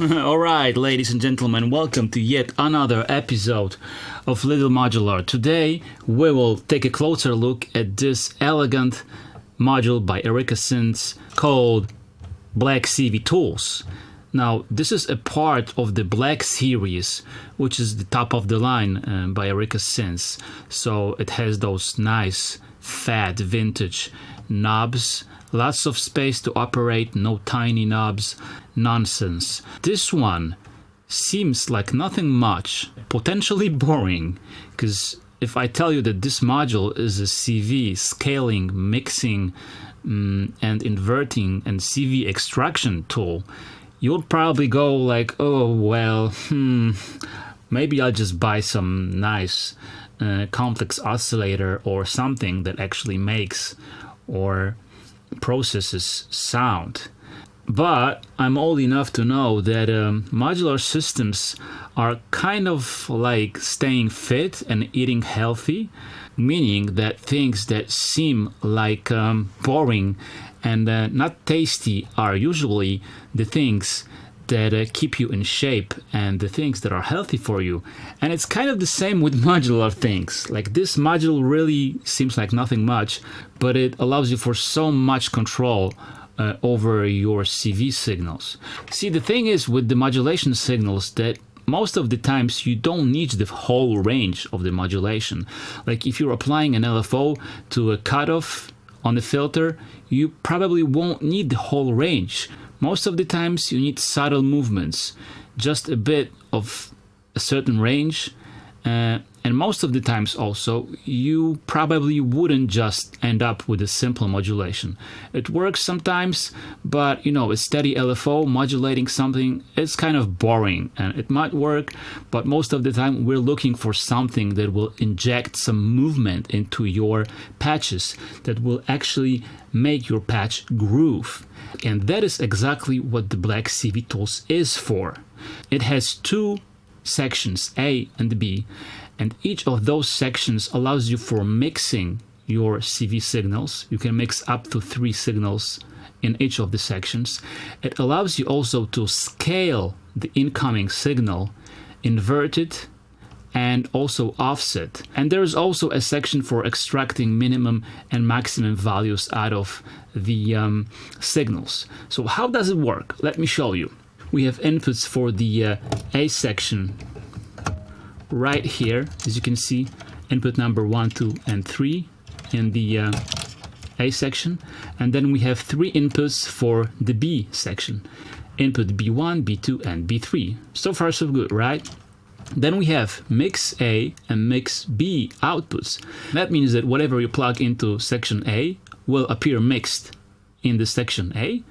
Alright, ladies and gentlemen, welcome to yet another episode of Little Modular. Today we will take a closer look at this elegant module by SYNTHS called Black CV Tools. Now, this is a part of the Black series, which is the top of the line by SYNTHS. So it has those nice, fat, vintage knobs. Lots of space to operate, no tiny knobs, nonsense. This one seems like nothing much, potentially boring, because if I tell you that this module is a CV scaling, mixing, and inverting and CV extraction tool, you'll probably go like, oh, well, maybe I'll just buy some nice complex oscillator or something that actually makes or processes sound. But I'm old enough to know that modular systems are kind of like staying fit and eating healthy, meaning that things that seem like boring and not tasty are usually the things that keep you in shape and the things that are healthy for you. And it's kind of the same with modular things. Like this module really seems like nothing much, but it allows you for so much control over your CV signals. See, the thing is with the modulation signals that most of the times you don't need the whole range of the modulation. Like if you're applying an LFO to a cutoff on the filter, you probably won't need the whole range. Most of the times you need subtle movements, just a bit of a certain range, and most of the times also you probably wouldn't just end up with a simple modulation. It works sometimes, but a steady LFO modulating something is kind of boring, and it might work, but most of the time we're looking for something that will inject some movement into your patches, that will actually make your patch groove. And that is exactly what the Black CV Tools is for. It has two sections, A and B, and each of those sections allows you for mixing your CV signals. You can mix up to 3 signals in each of the sections. It allows you also to scale the incoming signal, invert it, and also offset. And there is also a section for extracting minimum and maximum values out of the signals. So how does it work? Let me show you. We have inputs for the A section right here. As you can see, input number 1, 2, and 3 in the A section. And then we have 3 inputs for the B section. Input B1, B2, and B3. So far so good, right? Then we have mix A and mix B outputs. That means that whatever you plug into section A will appear mixed in the section A,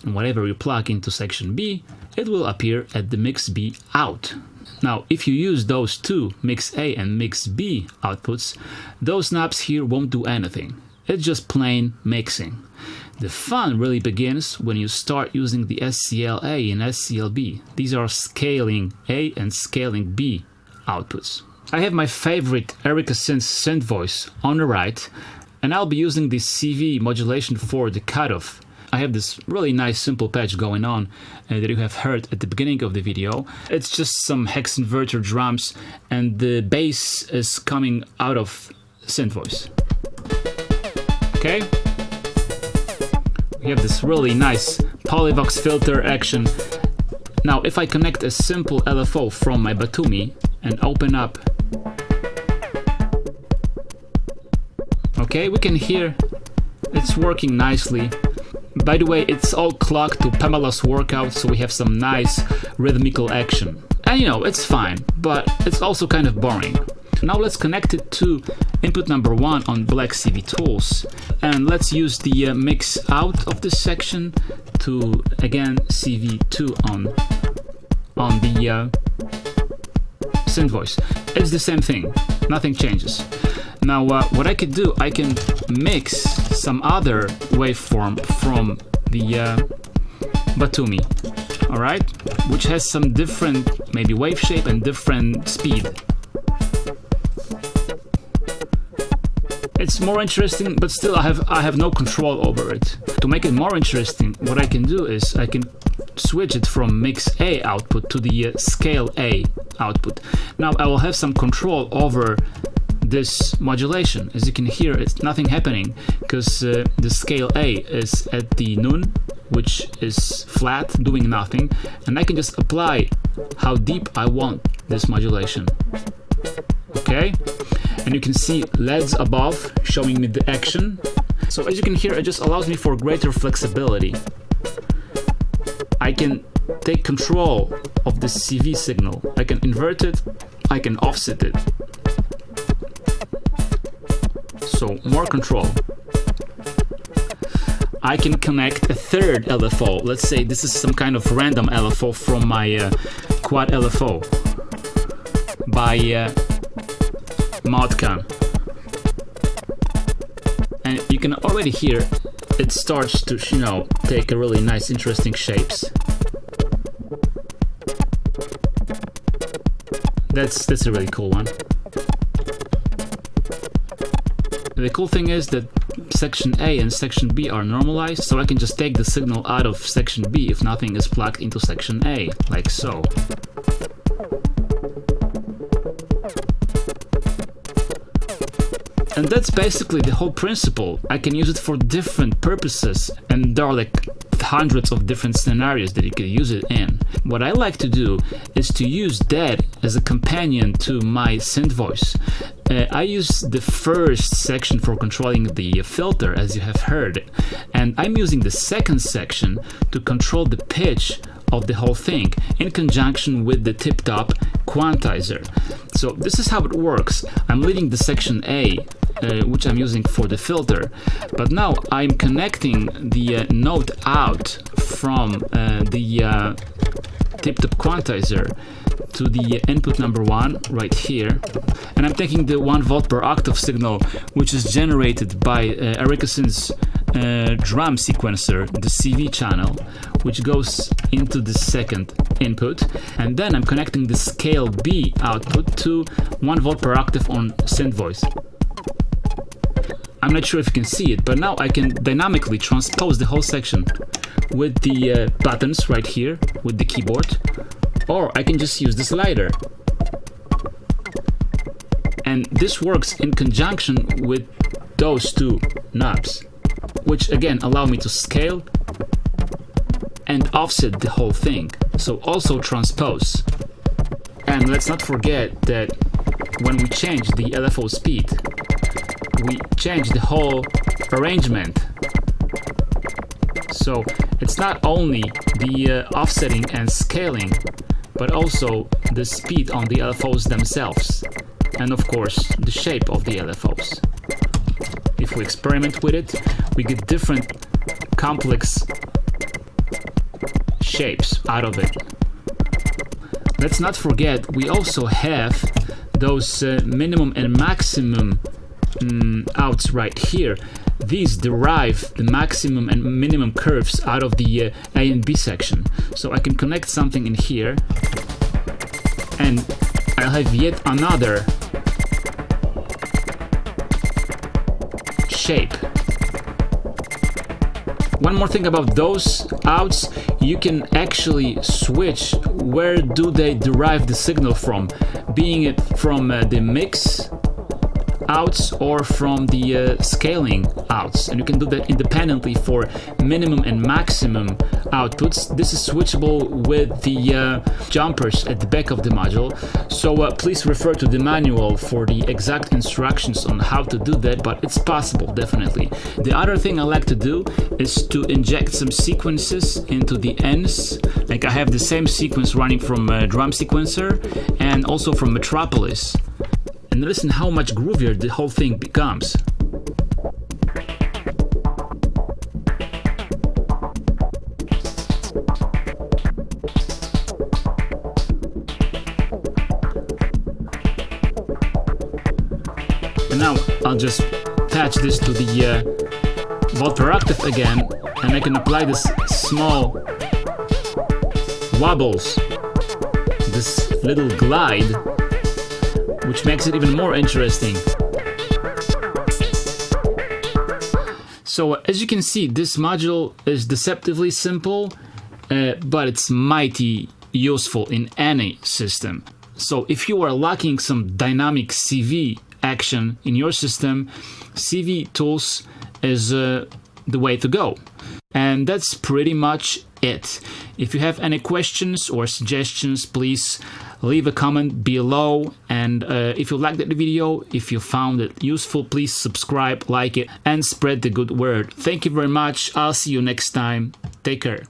and whatever you plug into section B, it will appear at the mix B out. Now, if you use those two, mix A and mix B outputs, those knobs here won't do anything. It's just plain mixing. The fun really begins when you start using the SCLA and SCLB. These are scaling A and scaling B outputs. I have my favorite Erica synth voice on the right, and I'll be using the CV modulation for the cutoff. I have this really nice simple patch going on that you have heard at the beginning of the video. It's just some hex inverter drums, and the bass is coming out of synth voice. Okay? We have this really nice polyvox filter action. Now, if I connect a simple LFO from my Batumi and open up, okay, we can hear it's working nicely. By the way, it's all clocked to Pamela's workout, so we have some nice rhythmical action. And you know, it's fine, but it's also kind of boring. Now let's connect it to input number 1 on Black CV Tools, and let's use the mix out of this section to again CV2 on the synth voice. It's the same thing, nothing changes. Now what I could do, I can mix some other waveform from the Batumi, alright, which has some different maybe wave shape and different speed. It's more interesting, but still I have no control over it. To make it more interesting, what I can do is I can switch it from mix A output to the scale A output. Now I will have some control over this modulation. As you can hear, it's nothing happening because the scale A is at the noon, which is flat, doing nothing, and I can just apply how deep I want this modulation. Okay? And you can see LEDs above showing me the action. So as you can hear, it just allows me for greater flexibility. I can take control of the CV signal. I can invert it, I can offset it. So more control. I can connect a third LFO. Let's say this is some kind of random LFO from my quad LFO by Modcon. And you can already hear it starts to, you know, take a really nice, interesting shapes. That's a really cool one. The cool thing is that section A and section B are normalized, so I can just take the signal out of section B if nothing is plugged into section A, like so. And that's basically the whole principle. I can use it for different purposes, and there are like hundreds of different scenarios that you could use it in. What I like to do is to use that as a companion to my synth voice. I use the first section for controlling the filter, as you have heard, and I'm using the second section to control the pitch of the whole thing in conjunction with the tip-top quantizer. So this is how it works. I'm leaving the section A, which I'm using for the filter, but now I'm connecting the note out from the tip-top quantizer to the input number 1 right here, and I'm taking the 1 volt per octave signal, which is generated by Erica Synth's drum sequencer, the CV channel, which goes into the second input, and then I'm connecting the scale B output to 1 volt per octave on synth voice. I'm not sure if you can see it, but now I can dynamically transpose the whole section with the buttons right here with the keyboard, or I can just use the slider. And this works in conjunction with those two knobs, which again allow me to scale and offset the whole thing, so also transpose. And let's not forget that when we change the LFO speed, we change the whole arrangement. So it's not only the offsetting and scaling, but also the speed on the LFOs themselves, and of course the shape of the LFOs. If we experiment with it, we get different complex shapes out of it. let's not forget we also have those minimum and maximum outs right here. These derive the maximum and minimum curves out of the A and B section. So I can connect something in here and I'll have yet another shape. One more thing about those outs, you can actually switch where do they derive the signal from, being it from the mix outs or from the scaling outs, and you can do that independently for minimum and maximum outputs. This is switchable with the jumpers at the back of the module, so please refer to the manual for the exact instructions on how to do that, but it's possible, definitely. The other thing I like to do is to inject some sequences into the ends. Like I have the same sequence running from Drum Sequencer and also from Metropolis. And listen how much groovier the whole thing becomes. And now I'll just attach this to the Vault Per Octave again, and I can apply this small wobbles, this little glide, which makes it even more interesting. So as you can see, this module is deceptively simple, but it's mighty useful in any system. So if you are lacking some dynamic CV action in your system, CV Tools is the way to go. And that's pretty much it. If you have any questions or suggestions, please leave a comment below, and if you liked the video, if you found it useful, please subscribe, like it, and spread the good word. Thank you very much. I'll see you next time. Take care.